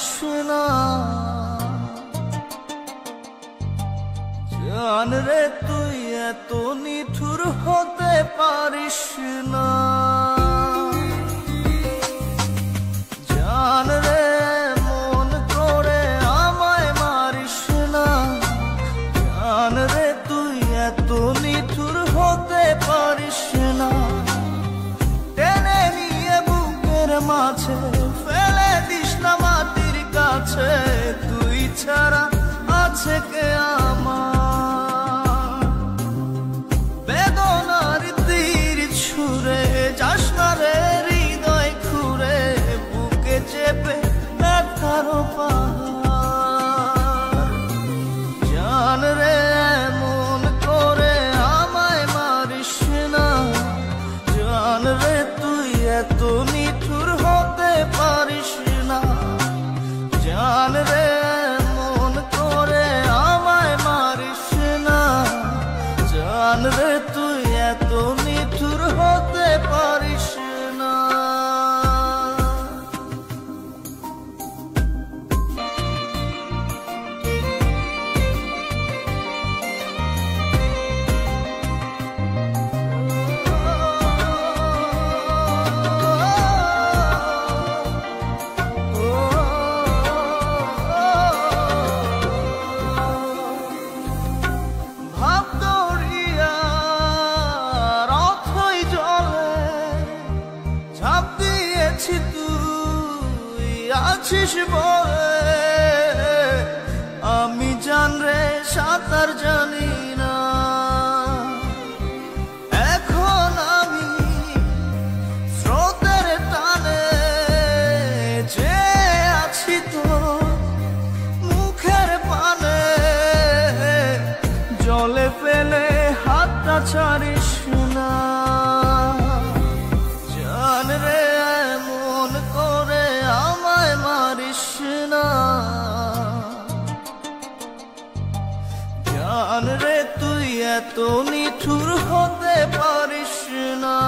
পারিস না। জান রে তুই এত নিঠুর হতে পারিস না। জান রে মন করে আমায় মারিস না। জান রে তুই এত নিঠুর হতে পারিস না। টেনে নিয়ে বুকের মাঝে ফেলে দিস না মাটির কাছে। তুই ছাড়া আছে কে আমার? বেদনার তীর ছুঁড়ে যাস না রে হৃদয় খুঁড়ে, বুকে চেপে ব্যথার পাহাড়। জান রে এমন করে আমায় মারিস না। জান রে তুই এত নিঠুর হতে পারিস না। জান রে এমন করে আমায় মারিস না। জান রে তুই এত নিঠুর হতে পারিস না। আছিস বলে আমি জান রে সাঁতার জানি না। এখন আমি স্রোতের টানে যে আছি তো মুখের পানে। জলে ফেলে হাতটা ছাড়িস না। জান রে এমন করে আমায় মারিস না। জান রে তুই এত নিঠুর হতে পারিস না।